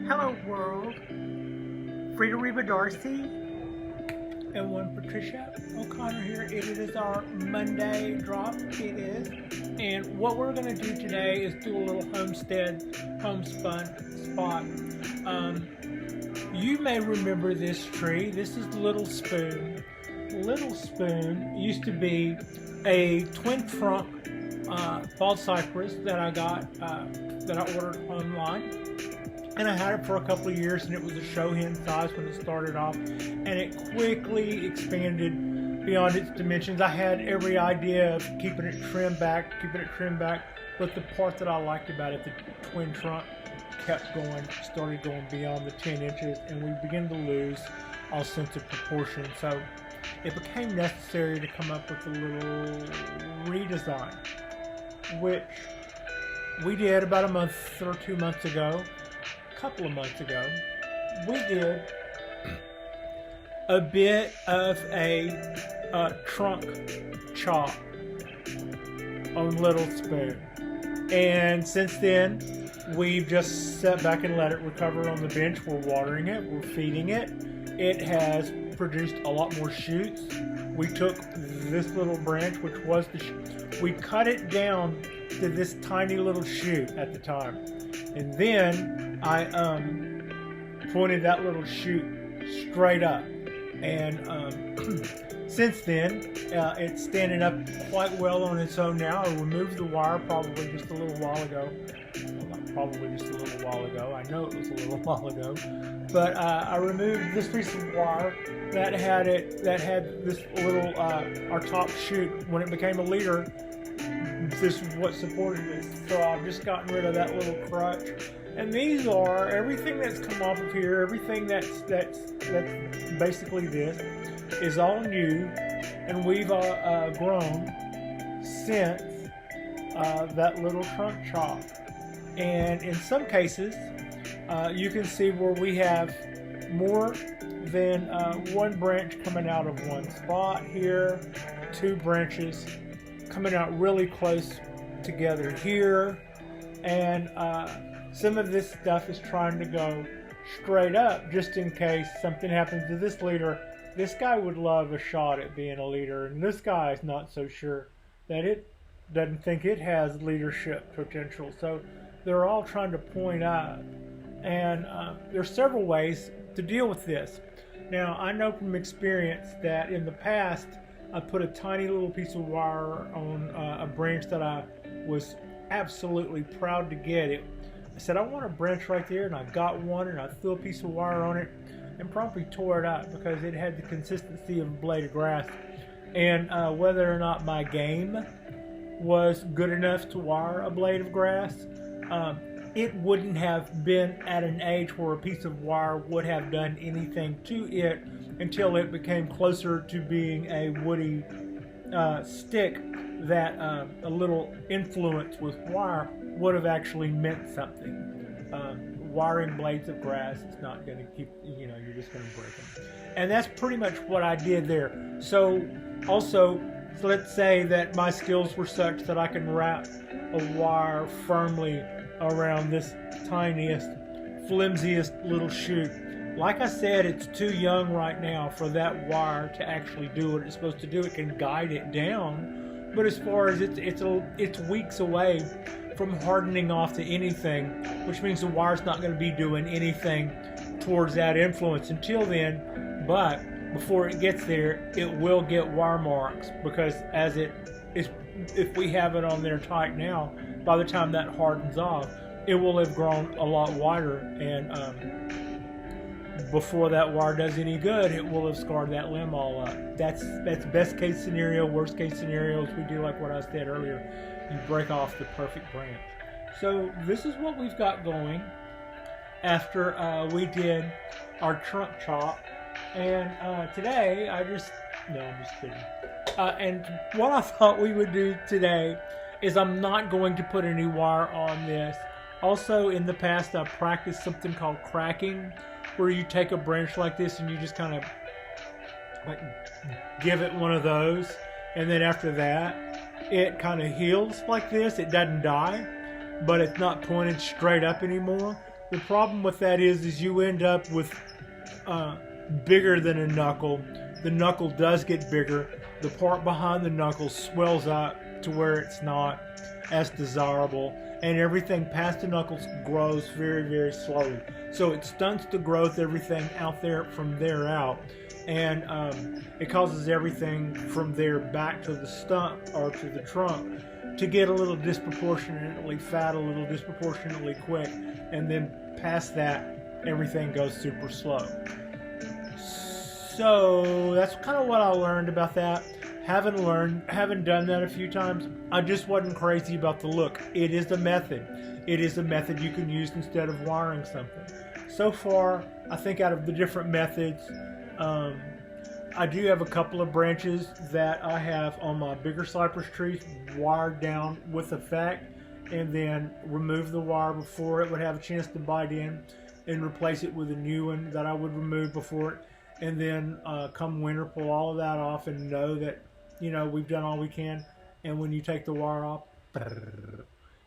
Hello world, Frida Reba Darcy and one Patricia O'Connor here. It is our Monday drop, it is. And what we're going to do today is do a little homespun spot. You may remember this tree. This is Little Spoon. Little Spoon used to be a twin trunk Bald Cypress that I got, that I ordered online. And I had it for a couple of years, and it was a Shohin size when it started off, and it quickly expanded beyond its dimensions. I had every idea of keeping it trimmed back, but the part that I liked about it, the twin trunk, started going beyond the 10 inches, and we began to lose all sense of proportion. So it became necessary to come up with a little redesign, which we did about a month or 2 months ago. Couple of months ago, we did a bit of a trunk chop on Little Spoon, and since then we've just sat back and let it recover on the bench. We're watering it, we're feeding it. It has produced a lot more shoots. We took this little branch, which was we cut it down to this tiny little shoot at the time, and then I pointed that little shoot straight up, and since then it's standing up quite well on its own now. I removed the wire probably just a little while ago. Well, not probably just a little while ago. I know it was a little while ago, but I removed this piece of wire that had this little our top shoot. When it became a leader, this is what supported it. So I've just gotten rid of that little crutch. And these are everything that's come off of here. Everything that's basically this is all new, and we've grown since that little trunk chop. And in some cases, you can see where we have more than one branch coming out of one spot here, two branches coming out really close together here, and some of this stuff is trying to go straight up just in case something happens to this leader. This guy would love a shot at being a leader, and this guy is not so sure that it doesn't think it has leadership potential. So they're all trying to point up, and there's several ways to deal with this. Now, I know from experience that in the past I put a tiny little piece of wire on a branch that I was absolutely proud to get. I said, I want a branch right there, and I got one, and I threw a piece of wire on it and probably tore it up because it had the consistency of a blade of grass. And whether or not my game was good enough to wire a blade of grass, it wouldn't have been at an age where a piece of wire would have done anything to it until it became closer to being a woody stick that a little influence with wire would have actually meant something. Wiring blades of grass is not going to keep, you're just going to break them. And that's pretty much what I did there. So let's say that my skills were such that I can wrap a wire firmly around this tiniest, flimsiest little shoot. Like I said, it's too young right now for that wire to actually do what it's supposed to do. It can guide it down, but as far as it's weeks away from hardening off to anything, which means the wire's not going to be doing anything towards that influence until then. But before it gets there, it will get wire marks, because if we have it on there tight now, by the time that hardens off, it will have grown a lot wider, and before that wire does any good, it will have scarred that limb all up. That's best case scenario. Worst case scenario is we do like what I said earlier. You break off the perfect branch. So this is what we've got going after we did our trunk chop. And today I'm just kidding. And what I thought we would do today is I'm not going to put any wire on this. Also, in the past, I've practiced something called cracking, where you take a branch like this and you just kind of like give it one of those, and then after that it kind of heals like this. It doesn't die, but it's not pointed straight up anymore. The problem with that is you end up with bigger than a knuckle. The knuckle does get bigger. The part behind the knuckle swells up to where it's not as desirable, and everything past the knuckles grows very, very slowly. So it stunts the growth, everything out there from there out, and it causes everything from there back to the stump or to the trunk to get a little disproportionately fat, a little disproportionately quick, and then past that, everything goes super slow. So that's kind of what I learned about that. Haven't done that a few times. I just wasn't crazy about the look. It is a method. It is a method you can use instead of wiring something. So far, I think out of the different methods, I do have a couple of branches that I have on my bigger cypress trees wired down with effect, and then remove the wire before it would have a chance to bite in, and replace it with a new one that I would remove before it, and then come winter pull all of that off and know that, you know, we've done all we can. And when you take the wire off, it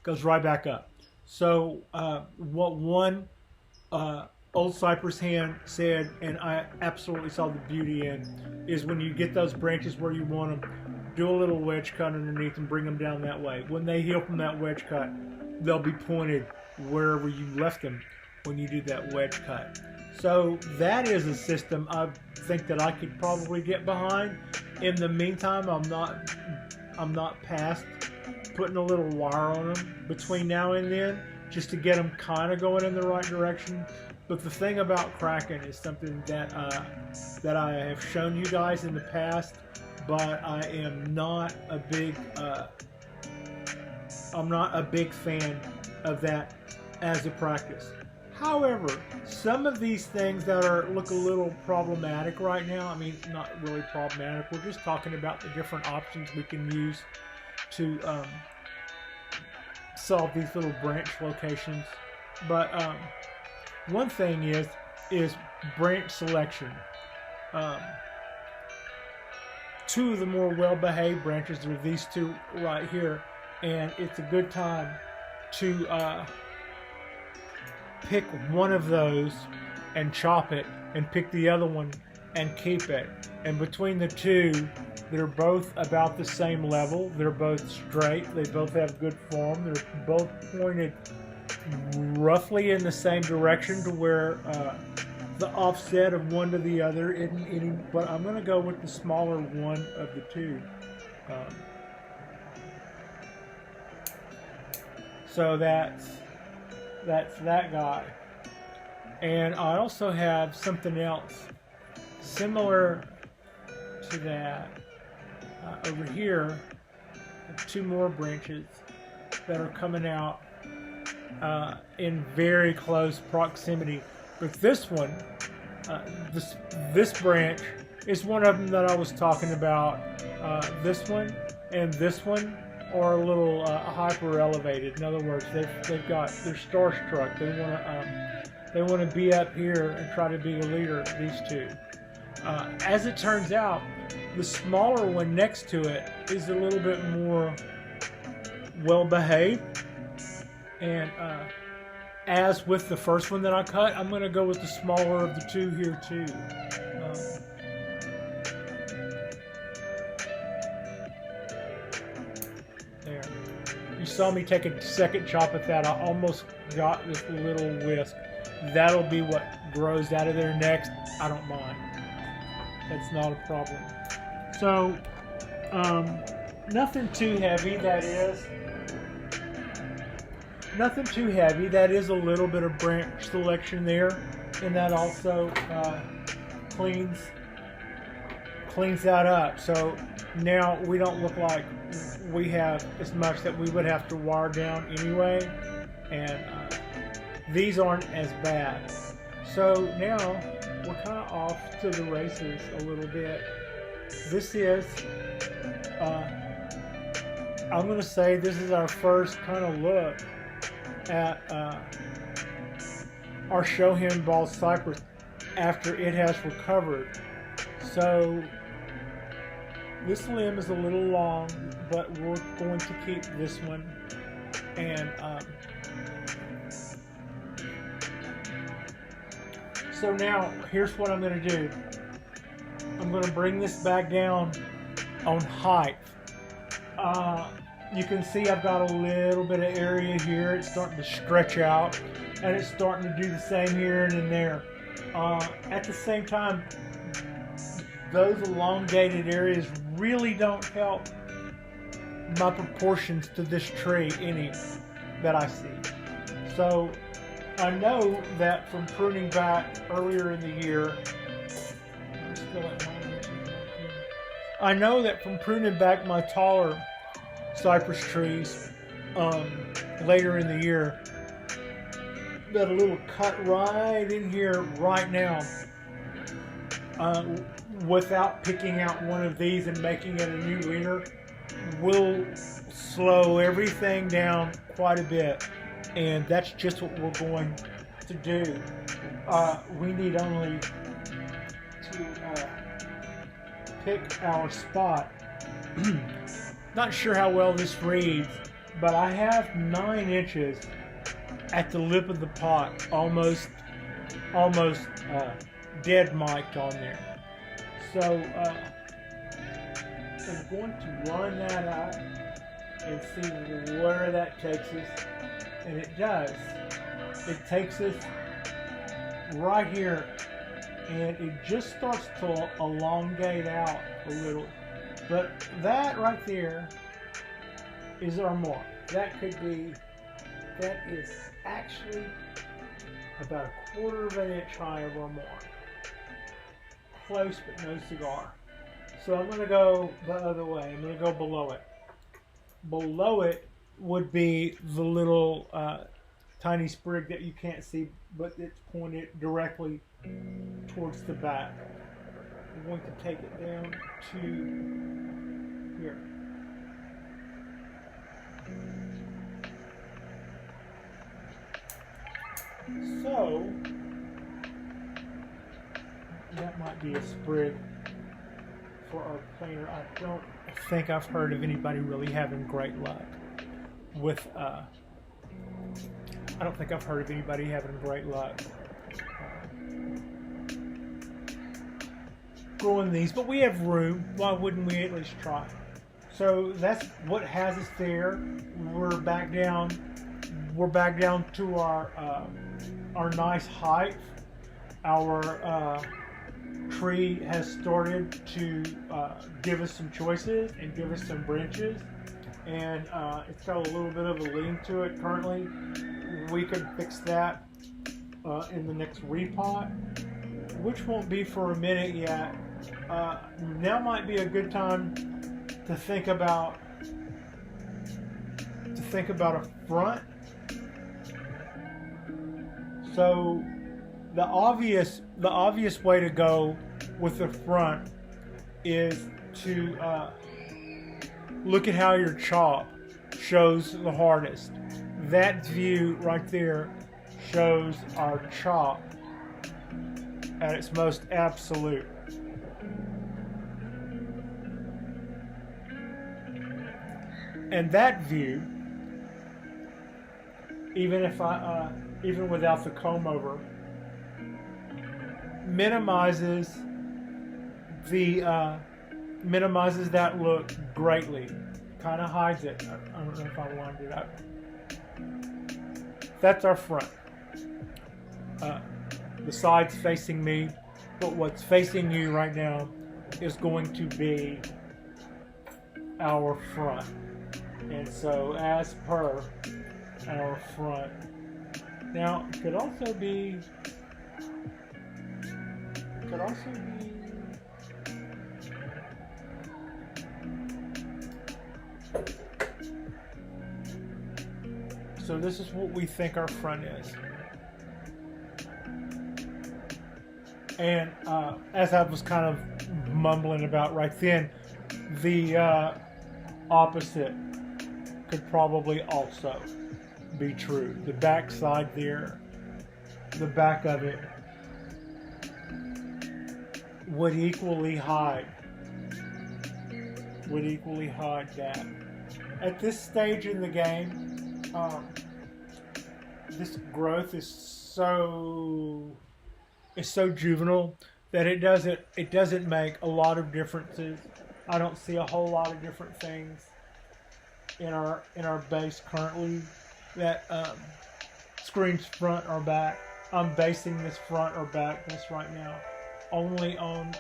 goes right back up. So what one old cypress hand said, and I absolutely saw the beauty in, is when you get those branches where you want them, do a little wedge cut underneath and bring them down that way. When they heal from that wedge cut, they'll be pointed wherever you left them when you do that wedge cut. So that is a system I think that I could probably get behind. In the meantime, I'm not past putting a little wire on them between now and then, just to get them kind of going in the right direction. But the thing about cracking is something that that I have shown you guys in the past, but I am not a big fan of that as a practice. However, some of these things that look a little problematic right now, I mean, not really problematic, we're just talking about the different options we can use to solve these little branch locations. But one thing is branch selection. Two of the more well-behaved branches are these two right here, and it's a good time to pick one of those and chop it, and pick the other one and keep it. And between the two, they're both about the same level. They're both straight. They both have good form. They're both pointed roughly in the same direction to where the offset of one to the other isn't any. But I'm going to go with the smaller one of the two. So that's that guy. And I also have something else similar to that over here. Two more branches that are coming out in very close proximity. But this one, this branch is one of them that I was talking about. This one and this one are a little hyper elevated. In other words, they're starstruck. They want to be up here and try to be a leader. These two. As it turns out, the smaller one next to it is a little bit more well behaved. And as with the first one that I cut, I'm going to go with the smaller of the two here too. There. You saw me take a second chop at that. I almost got this little whisk. That'll be what grows out of there next. I don't mind. That's not a problem. So, nothing too heavy, that is. Nothing too heavy. That is a little bit of branch selection there. And that also cleans that up. So now we don't look like we have as much that we would have to wire down anyway. And these aren't as bad. So now we're kind of off to the races a little bit. This is, I'm going to say this is our first kind of look at our Shohin Bald Cypress after it has recovered. So this limb is a little long, but we're going to keep this one. And So now, here's what I'm going to do. I'm going to bring this back down on height. You can see I've got a little bit of area here. It's starting to stretch out, and it's starting to do the same here and in there. At the same time, those elongated areas really don't help my proportions to this tree any that I see. So I know that from pruning back earlier in the year, I know that from pruning back my taller cypress trees later in the year, that a little cut right in here right now, without picking out one of these and making it a new leader, will slow everything down quite a bit. And that's just what we're going to do. We need only to pick our spot. Not sure how well this reads, but I have 9 inches at the lip of the pot, almost dead mic'd on there. So I'm going to run that out and see where that takes us. And it does. It takes us right here, and it just starts to elongate out a little. But that right there is our mark. That is actually about 1/4 of an inch high of our mark. Close, but no cigar. So I'm going to go the other way. I'm going to go below it. Below it would be the little tiny sprig that you can't see, but it's pointed directly towards the back. I'm going to take it down to here. So that might be a sprig for our planer. I don't think I've heard of anybody really having great luck with I don't think I've heard of anybody having great luck growing these, but we have room. Why wouldn't we at least try? So that's what has us there. We're back down to our nice height. Our tree has started to give us some choices and give us some branches, and it's got a little bit of a lean to it currently. We could fix that in the next repot, which won't be for a minute yet. Now might be a good time to think about a front. So the obvious way to go with the front is to look at how your chop shows the hardest. That view right there shows our chop at its most absolute. And that view, even without the comb over, minimizes that look greatly. Kind of hides it. I don't know if I lined it up. That's our front. The side's facing me, but what's facing you right now is going to be our front. And so, as per our front, now it could also be. So this is what we think our front is. And as I was kind of mumbling about right then, the opposite could probably also be true. The back side there, the back of it, would equally hide that. At this stage in the game, this growth is so is so juvenile that it doesn't make a lot of differences. I don't see a whole lot of different things in our base currently that screams front or back. I'm basing this front or back this right now only on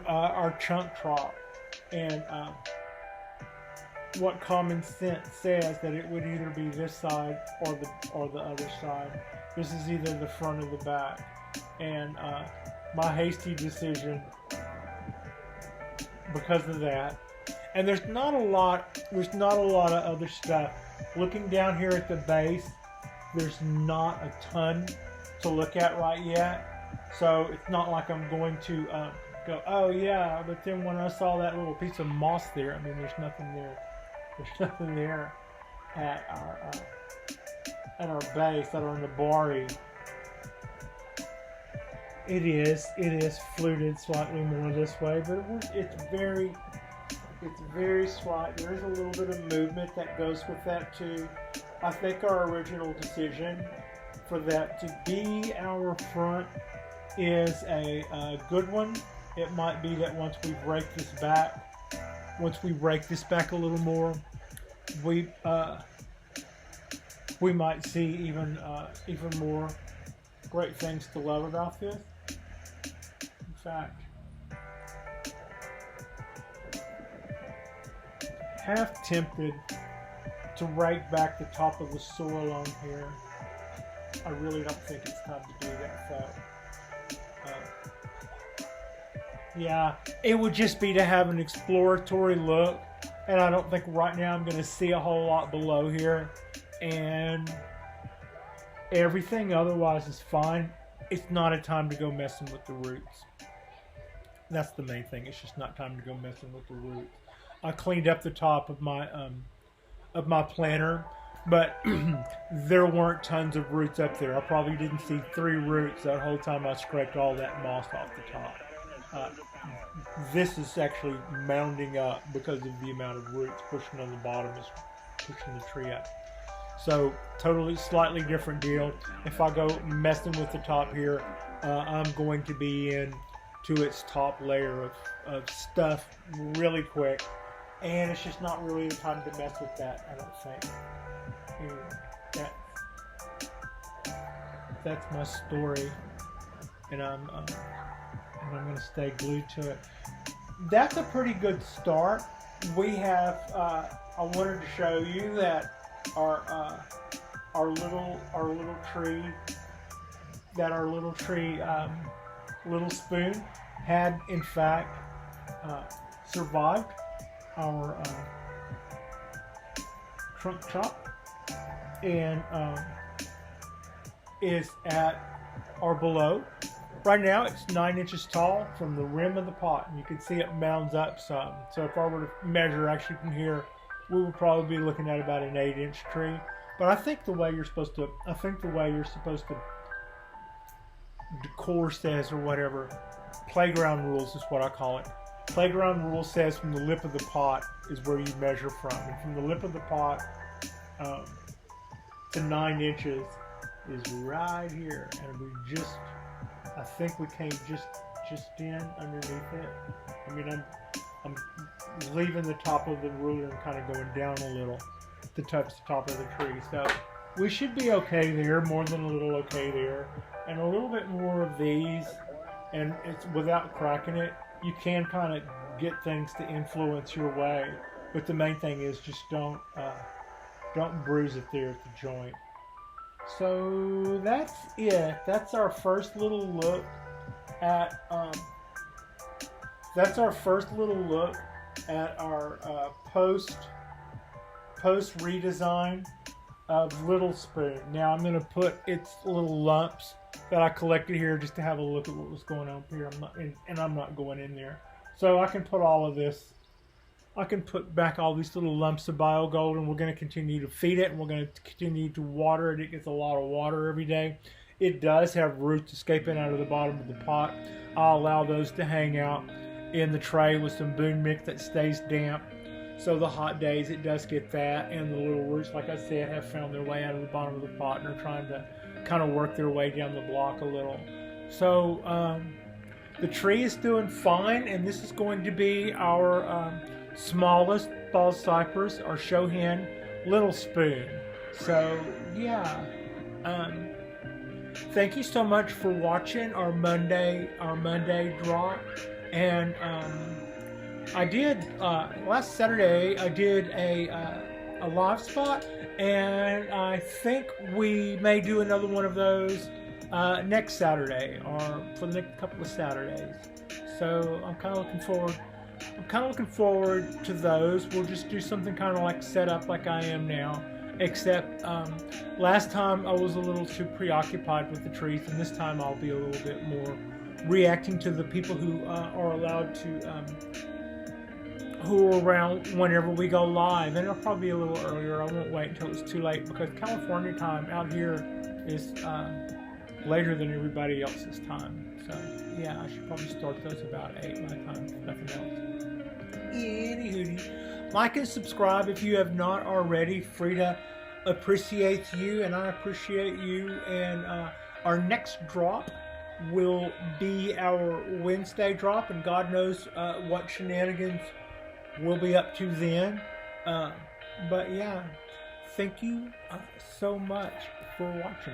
our chunk trop and what common sense says that it would either be this side or the other side. This is either the front or the back, and my hasty decision because of that. And there's not a lot of other stuff. Looking down here at the base, there's not a ton to look at right yet. So it's not like I'm going to go, oh yeah, but then when I saw that little piece of moss there, I mean, there's nothing there. There's nothing there at our base, at our Nabari. It is fluted slightly more this way, but it's very slight. There is a little bit of movement that goes with that too. I think our original decision for that to be our front is a good one. It might be that once we break this back a little more, we might see even more great things to love about this. In fact, half tempted to rake back the top of the soil on here. I really don't think it's time to do that, though. Yeah, it would just be to have an exploratory look, and I don't think right now I'm going to see a whole lot below here, and everything otherwise is fine. It's not a time to go messing with the roots. That's the main thing. It's just not time to go messing with the roots. I cleaned up the top of my planter, but there weren't tons of roots up there. I probably didn't see 3 roots that whole time I scraped all that moss off the top. This is actually mounding up because of the amount of roots pushing on the bottom is pushing the tree up. So totally slightly different deal. If I go messing with the top here, I'm going to be in to its top layer of stuff really quick, and it's just not really the time to mess with that, I don't think. That's my story, and I'm going to stay glued to it. That's a pretty good start. We have, I wanted to show you that our little tree little spoon had in fact survived our trunk chop, and is at or below. Right now it's 9 inches tall from the rim of the pot, and you can see it mounds up some. So if I were to measure actually from here, we would probably be looking at about an 8-inch tree. But I think the way you're supposed to decor says, or whatever, playground rules is what I call it. Playground rule says from the lip of the pot is where you measure from, and from the lip of the pot to 9 inches is right here, and I think we came just in underneath it. I mean, I'm leaving the top of the ruler and kind of going down a little to touch the top of the tree. So we should be okay there, more than a little okay there. And a little bit more of these, and it's without cracking it. You can kind of get things to influence your way, but the main thing is just don't bruise it there at the joint. So that's it. That's our first little look at our post redesign of Little Spoon. Now I'm going to put its little lumps that I collected here just to have a look at what was going on here. I'm not going in there. So I can put all of this. I can put back all these little lumps of biogold, and we're going to continue to feed it, and we're going to continue to water it. It gets a lot of water every day. It does have roots escaping out of the bottom of the pot. I'll allow those to hang out in the tray with some boon mix that stays damp. So the hot days, it does get that, and the little roots, like I said, have found their way out of the bottom of the pot and are trying to kind of work their way down the block a little. So the tree is doing fine, and this is going to be our smallest bald cypress, our Shohin Little Spoon. So yeah, thank you so much for watching our Monday drop. And I did last Saturday. I did a live spot, and I think we may do another one of those next Saturday, or for the next couple of Saturdays. So I'm kind of looking forward to those. We'll just do something kind of like set up like I am now, except last time I was a little too preoccupied with the trees, and this time I'll be a little bit more reacting to the people who are allowed to who are around whenever we go live. And it'll probably be a little earlier. I won't wait until it's too late, because California time out here is later than everybody else's time. So yeah, I should probably start those about 8 my time, if nothing else. Anywho, like and subscribe if you have not already. Frida appreciates you, and I appreciate you. And our next drop will be our Wednesday drop, and God knows what shenanigans we'll be up to then. But yeah, thank you so much for watching.